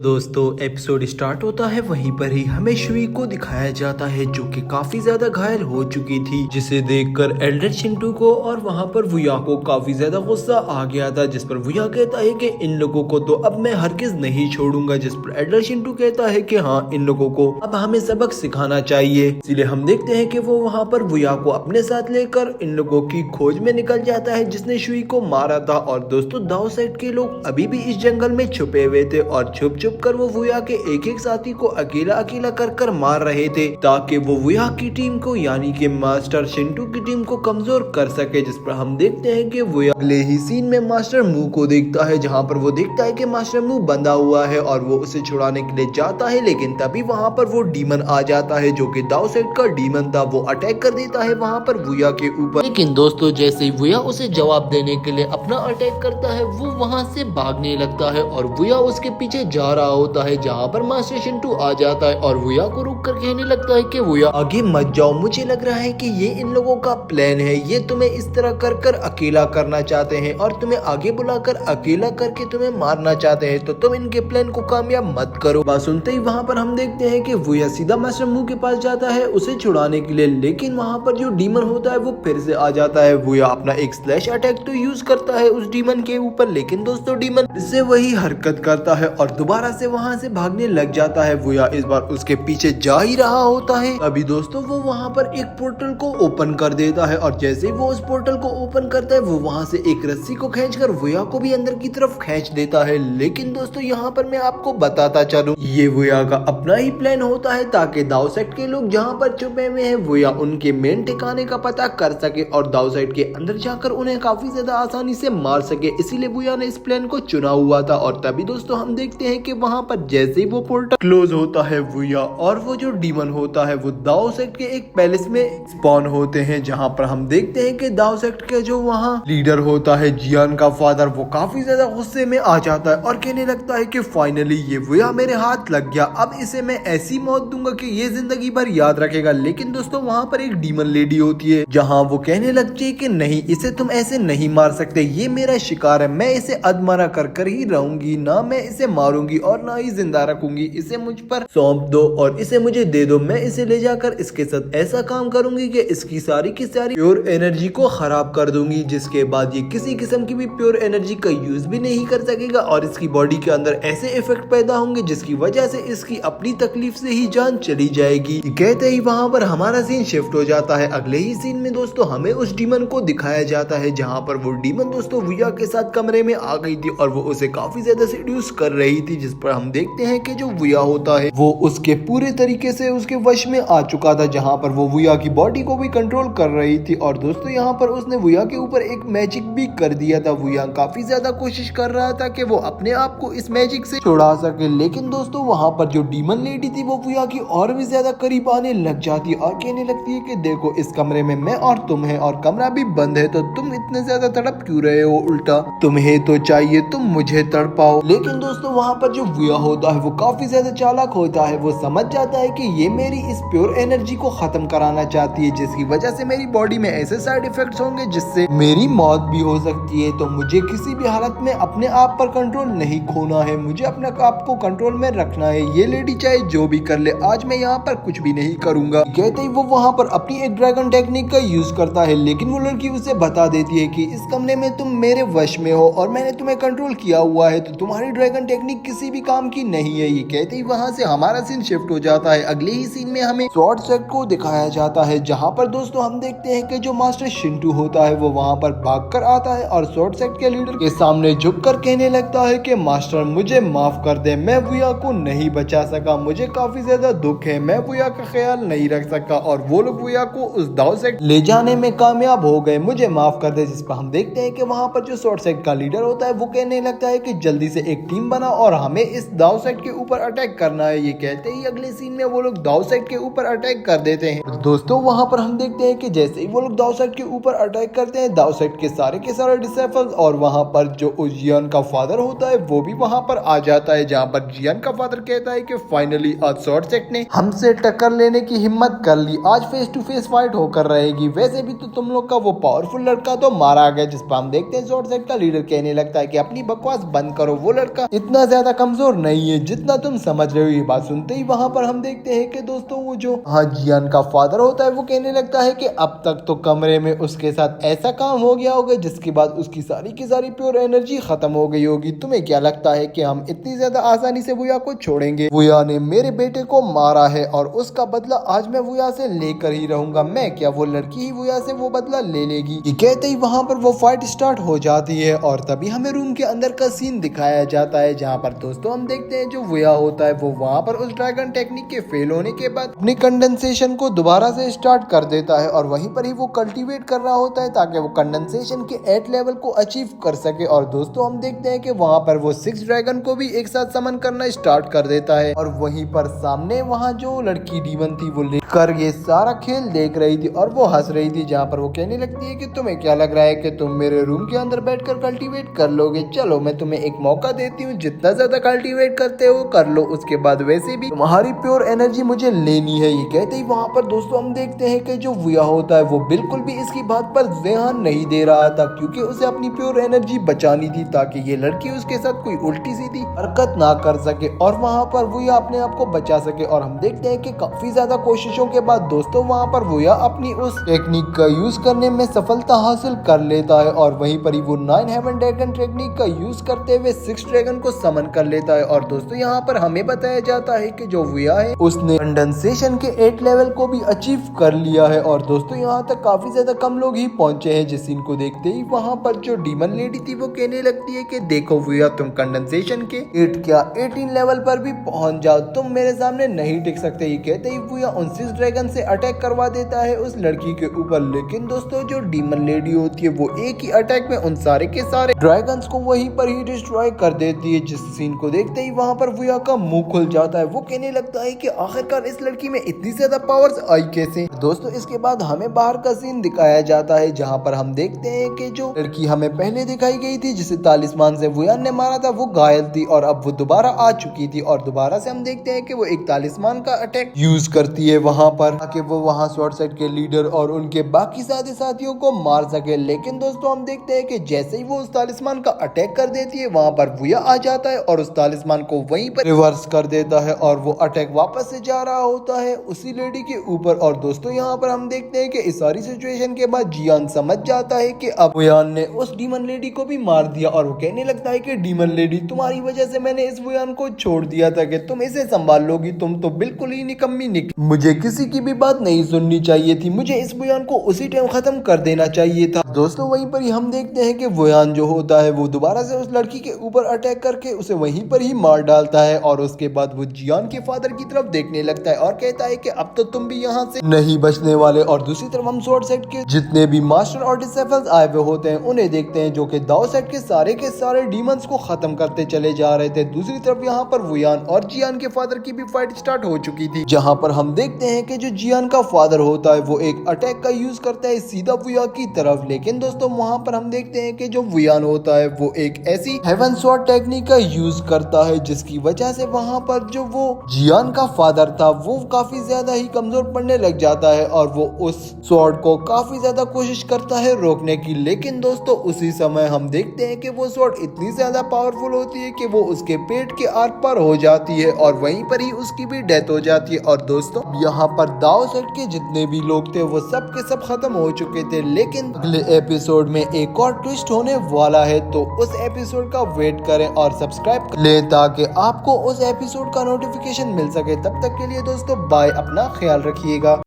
दोस्तों episode start होता है वहीं पर ही हमें शुई को दिखाया जाता है जो कि काफी ज्यादा घायल हो चुकी थी, जिसे देखकर एल्डर चिंटू को और वहां पर वुया को काफी ज्यादा गुस्सा आ गया था। जिस पर वुया कहता है कि इन लोगों को तो अब मैं हरगिज नहीं छोड़ूंगा, जिस पर एल्डर चिंटू कहता है कि हाँ इन लोगों को अब हमें सबक सिखाना चाहिए। इसीलिए हम देखते हैं कि वो वहाँ पर वुया को अपने साथ लेकर इन लोगों की खोज में निकल जाता है जिसने शुई को मारा था। और दोस्तों दाओ साइड के लोग अभी भी इस जंगल में छुपे हुए थे और छुप कर वो वुया के एक एक साथी को अकेला अकेला कर मार रहे थे ताकि वो वुया की टीम को यानी कि मास्टर शिंटू की टीम को कमजोर कर सके। जिस पर हम देखते हैं कि वुया अगले ही सीन में मास्टर मू को देखता है, जहां पर वो देखता है कि मास्टर मू बंधा हुआ है और वो उसे छुड़ाने के लिए जाता है, लेकिन तभी वहां पर वो डीमन आ जाता है जो कि दाओ साइड का डीमन था। वो अटैक कर देता है वहां पर वुया के ऊपर, लेकिन दोस्तों जैसे ही वुया उसे जवाब देने के लिए अपना अटैक करता है वो वहां से भागने लगता है और वुया उसके पीछे जा रहा होता है, जहाँ पर मास्टर शिंटू आ जाता है और वुया को रुक कर कहने लगता है कि वुया आगे मत जाओ, मुझे लग रहा है कि ये इन लोगों का प्लान है, ये तुम्हें इस तरह कर अकेला करना चाहते हैं और तुम्हें आगे बुलाकर अकेला करके तुम्हें मारना चाहते हैं, तो तुम इनके प्लान को कामयाब मत करो। बात सुनते ही वहाँ पर हम देखते हैं कि वुया सीधा मास्टर मू के पास जाता है उसे छुड़ाने के लिए, लेकिन वहाँ पर जो डीमन होता है वो फिर से आ जाता है। वुया अपना एक स्लैश अटैक तो यूज करता है उस डीमन के ऊपर, लेकिन दोस्तों डीमन इससे वही हरकत करता है और दोबारा से वहाँ से भागने लग जाता है। वुया इस बार उसके पीछे जा ही रहा होता है, अभी दोस्तों वो वहाँ पर एक पोर्टल को ओपन कर देता है और जैसे ही वो उस पोर्टल को ओपन करता है वो वहाँ से एक रस्सी को खींचकर वुया को भी अंदर की तरफ खींच देता है। लेकिन दोस्तों यहाँ पर मैं आपको बताता चलूं, ये वुया का अपना ही प्लान होता है ताकि दाओ साइड के लोग जहाँ पर छुपे हुए हैं वुया उनके मेन ठिकाने का पता कर सके और दाओ साइड के अंदर जाकर उन्हें काफी ज्यादा आसानी से मार सके। इसीलिए वुया ने इस प्लान को चुना हुआ था। और तभी दोस्तों हम देखते हैं कि वहाँ पर जैसे ही वो पोर्टल क्लोज होता है वुया और वो जो डीमन होता है वो दाओ सेक्ट के एक पैलेस में स्पॉन होते हैं, जहाँ पर हम देखते हैं कि दाओ सेक्ट के जो वहाँ लीडर होता है जियान का फादर, वो काफी ज्यादा गुस्से में आ जाता है और कहने लगता है कि फाइनली ये वुया मेरे हाथ लग गया, अब इसे मैं ऐसी मौत दूंगा कि ये जिंदगी भर याद रखेगा। लेकिन दोस्तों वहाँ पर एक डीमन लेडी होती है जहाँ वो कहने लगती है कि नहीं इसे तुम ऐसे नहीं मार सकते, ये मेरा शिकार है, मैं इसे अधमरा कर ही रहूंगी, ना मैं इसे मारूंगी और ना ही जिंदा रखूंगी, इसे मुझ पर सौंप दो और इसे मुझे दे दो, मैं इसे ले जाकर इसके साथ ऐसा काम करूंगी कि इसकी सारी की सारी प्योर एनर्जी को खराब कर दूंगी, जिसके बाद ये किसी किस्म की भी प्योर एनर्जी का यूज भी नहीं कर सकेगा और इसकी बॉडी के अंदर ऐसे इफेक्ट पैदा होंगे जिसकी वजह से इसकी अपनी तकलीफ से ही जान चली जाएगी। कहते ही वहाँ पर हमारा सीन शिफ्ट हो जाता है। अगले ही सीन में दोस्तों हमें उस डीमन को दिखाया जाता है जहाँ पर वो डीमन दोस्तों वुया के साथ कमरे में आ गई थी और वो उसे काफी ज्यादा सेड्यूस कर रही थी, जिस पर हम देखते हैं कि जो वुया होता है वो उसके पूरे तरीके से उसके वश में आ चुका था, जहां पर वो वुया की बॉडी को भी कंट्रोल कर रही थी। और दोस्तों यहां पर उसने वुया के ऊपर एक मैजिक भी कर दिया था। वुया काफी ज्यादा कोशिश कर रहा था कि वो अपने आप को इस मैजिक से छुड़ा सके, लेकिन दोस्तों वहां पर जो डीमन लेडी थी वो वुया की और भी ज्यादा करीब आने लग जाती और कहने लगती है कि देखो इस कमरे में मैं और तुम है और कमरा भी बंद है, तो तुम इतने ज्यादा तड़प क्यों रहे हो, उल्टा तुम्हें तो चाहिए तुम मुझे तड़पाओ। लेकिन दोस्तों वहां पर जो वुया होता है वो काफी ज्यादा चालाक होता है, वो समझ जाता है कि ये मेरी इस प्योर एनर्जी को खत्म कराना चाहती है, जिसकी वजह से मेरी बॉडी में ऐसे साइड इफेक्ट्स होंगे जिससे मेरी मौत भी हो सकती है। तो मुझे किसी भी हालत में अपने आप पर कंट्रोल नहीं खोना है, मुझे अपने आप को कंट्रोल में रखना है, ये लेडी चाहे जो भी कर ले, आज मैं यहाँ पर कुछ भी नहीं करूंगा। कहते ही वो वहाँ पर अपनी एक ड्रैगन टेक्निक का यूज करता है, लेकिन वो लड़की उसे बता देती है कि इस कमरे में तुम मेरे वश में हो और मैंने तुम्हें कंट्रोल किया हुआ है, तो तुम्हारी ड्रैगन टेक्निक किसी भी काम की नहीं है। ये कहते ही वहाँ से हमारा सीन शिफ्ट हो जाता है। अगले ही सीन में हमें स्वॉर्ड सेक्ट को दिखाया जाता है, जहाँ पर दोस्तों हम देखते हैं कि जो मास्टर शिंटू होता है वो वहाँ पर भागकर आता है और स्वॉर्ड सेक्ट के लीडर के सामने झुककर कहने लगता है कि मास्टर मुझे माफ कर दे, मैं वुया को नहीं बचा सका, मुझे काफी ज्यादा दुख है, मैं वुया का ख्याल नहीं रख सका और वो लोग वुया को उस दाओ सेक्ट ले जाने में कामयाब हो गए, मुझे माफ कर दे। जिस पर हम देखते हैं कि वहाँ पर जो स्वॉर्ड सेक्ट का लीडर होता है वो कहने लगता है कि जल्दी से एक टीम बनाओ और हमें इस दाओ सेक्ट के ऊपर अटैक करना है। ये कहते ही अगले सीन में वो लोग दाओ साइड के ऊपर अटैक कर देते हैं। दोस्तों वहां पर हम देखते हैं कि जैसे ही वो लोग दाओ साइड के ऊपर अटैक करते हैं, दाओ साइड के सारे डिसेबल्स और वहां पर जो जियान का फादर होता है वो भी वहां पर आ जाता है, जहां पर जियान का फादर कहता है कि फाइनली आज स्वॉर्ड सेक्ट ने हमसे टक्कर लेने की हिम्मत कर ली, आज फेस टू फेस फाइट होकर रहेगी, वैसे भी तो तुम लोग का वो पावरफुल लड़का तो मारा गया। जिस पर हम देखते हैं स्वॉर्ड सेक्ट का लीडर कहने लगता है कि अपनी बकवास बंद करो, वो लड़का इतना ज्यादा कम कमजोर नहीं है जितना तुम समझ रहे हो। ये बात सुनते ही वहाँ पर हम देखते हैं कि दोस्तों वो जो जियान का फादर होता है वो कहने लगता है कि अब तक तो कमरे में उसके साथ ऐसा काम हो गया होगा जिसके बाद उसकी सारी की सारी प्योर एनर्जी खत्म हो गई होगी। तुम्हें क्या लगता है कि हम इतनी ज्यादा आसानी से वुया को छोड़ेंगे? वुया ने मेरे बेटे को मारा है और उसका बदला आज मैं वुया से लेकर ही रहूंगा। मैं क्या, वो लड़की ही वुया से वो बदला ले लेगी? ये कहते ही वहाँ पर वो फाइट स्टार्ट हो जाती है और तभी हमें रूम के अंदर का सीन दिखाया जाता है जहाँ पर दोस्तों हम देखते हैं जो वुया होता है वो वहाँ पर उस ड्रैगन टेक्निक के फेल होने के बाद अपनी कंडेंसेशन को दोबारा से स्टार्ट कर देता है और वहीं पर ही वो कल्टीवेट कर रहा होता है ताकि वो कंडेंसेशन के 8 लेवल को अचीव कर सके। और दोस्तों हम देखते हैं कि वहाँ पर वो 6 ड्रैगन को भी एक साथ समन करना स्टार्ट कर देता है और वहीं पर सामने वहाँ जो लड़की डीमन थी वो लेकर ये सारा खेल देख रही थी और वो हंस रही थी, जहाँ पर वो कहने लगती है कि तुम्हें क्या लग रहा है कि तुम मेरे रूम के अंदर बैठकर कल्टीवेट कर लोगे? चलो मैं तुम्हें एक मौका देती हूँ, जितना ज्यादा कल्टीवेट करते हो कर लो, उसके बाद वैसे भी तुम्हारी प्योर एनर्जी मुझे लेनी है। ये कहते ही वहाँ पर दोस्तों हम देखते हैं कि जो वुया होता है वो बिल्कुल भी इसकी बात पर ध्यान नहीं दे रहा था क्योंकि उसे अपनी प्योर एनर्जी बचानी थी ताकि ये लड़की उसके साथ कोई उल्टी सीधी हरकत ना कर सके और वहाँ पर वुया अपने आप को बचा सके। और हम देखते हैं कि काफी ज्यादा कोशिशों के बाद दोस्तों वहाँ पर वुया अपनी उस टेक्निक का यूज करने में सफलता हासिल कर लेता है और वहीं पर ही वो 9 हेवन ड्रैगन टेक्निक का यूज करते हुए 6 ड्रैगन को समन कर लेता है। और दोस्तों यहाँ पर हमें बताया जाता है कि जो वुया है उसने कंडेंसेशन के 8 लेवल को भी अचीव कर लिया है। और दोस्तों यहाँ तक काफी ज्यादा कम लोग ही पहुंचे हैं जिस सीन को देखते ही वहाँ पर जो डीमन लेडी थी वो कहने लगती है कि देखो वुया, तुम कंडेंसेशन के 8 क्या 18 लेवल पर भी पहुंच जाओ, तुम मेरे सामने नहीं टिक सकते। ये कहते ही वुया उन 6 ड्रैगन से अटैक करवा देता है उस लड़की के ऊपर, लेकिन दोस्तों जो डीमन लेडी होती है वो एक ही अटैक में उन सारे के सारे ड्रैगन्स को वहीं पर ही डिस्ट्रॉय कर देती है। जिस सीन को देखते ही वहाँ पर वुया का मुंह खुल जाता है, वो कहने लगता है कि आखिरकार इस लड़की में इतनी ज्यादा पावर्स आई कैसे? दोस्तों इसके बाद हमें बाहर का सीन दिखाया जाता है जहाँ पर हम देखते हैं कि जो लड़की हमें पहले दिखाई गई थी जिसे तालिस्मान से वुयान ने मारा था वो घायल थी और अब वो दोबारा आ चुकी थी और दोबारा से हम देखते हैं कि वो एक तालिस्मान का अटैक यूज करती है वहाँ पर ताकि वो वहाँ स्वॉर्ड सेट के लीडर और उनके बाकी सारे साथियों को मार सके। लेकिन दोस्तों हम देखते हैं कि जैसे ही वो उस तालिस्मान का अटैक कर देती है वहाँ पर वुया आ जाता है और उस तालिस्मान को वहीं पर रिवर्स कर देता है और वो अटैक वापस से जा रहा होता है उसी लेडी के ऊपर। और दोस्तों यहाँ पर हम देखते हैं कि इस सारी सिचुएशन के बाद जियान समझ जाता है कि अब वुयान ने उस डीमन लेडी को भी मार दिया और वो कहने लगता है कि डीमन लेडी, तुम्हारी वजह से मैंने इस वुयान को छोड़ दिया था कि तुम इसे संभाल लोगी, तुम तो बिल्कुल ही निकम्मी निकली, मुझे किसी की भी बात नहीं सुननी चाहिए थी, मुझे इस वुयान को उसी टाइम खत्म कर देना चाहिए था। दोस्तों वहीं पर ही हम देखते हैं कि वुयान जो होता है वो दोबारा से उस लड़की के ऊपर अटैक करके उसे वहीं पर ही मार डालता है और उसके बाद वो जियान के फादर की तरफ देखने लगता है और कहता है कि अब तो तुम भी यहाँ से नहीं बचने वाले। और दूसरी तरफ हम स्वॉर्ड सेट के जितने भी मास्टर और डिसेबल्स आए हुए होते हैं उन्हें देखते हैं जो कि दाओ सेट के सारे डीमंस को खत्म करते चले जा रहे थे। दूसरी तरफ यहाँ पर वुयान और जियान के फादर की भी फाइट स्टार्ट हो चुकी थी जहाँ पर हम देखते हैं कि जो जियान का फादर होता है वो एक अटैक का यूज करता है सीधा वुया की तरफ, लेकिन दोस्तों वहाँ पर हम देखते हैं कि जो वुयान होता है वो एक ऐसी हेवन स्वॉर्ड टेक्निक का यूज करता है जिसकी वजह से वहाँ पर जो वो जियान का फादर था वो काफी ज्यादा ही कमजोर पड़ने लग जाता है और वो उस स्वॉर्ड को काफी ज्यादा कोशिश करता है रोकने की। लेकिन दोस्तों उसी समय हम देखते हैं कि वो स्वॉर्ड इतनी ज्यादा पावरफुल होती है कि वो उसके पेट के आर पार हो जाती है और वहीं पर ही उसकी भी डेथ हो जाती है। और दोस्तों यहाँ पर दाओ सेट के जितने भी लोग थे वो सब के सब खत्म हो चुके थे, लेकिन अगले एपिसोड में एक और ट्विस्ट होने वाला है तो उस एपिसोड का वेट करें और सब्सक्राइब कर लें ताकि आपको उस एपिसोड का नोटिफिकेशन मिल सके। तब तक के लिए दोस्तों बाय, अपना ख्याल रखिएगा।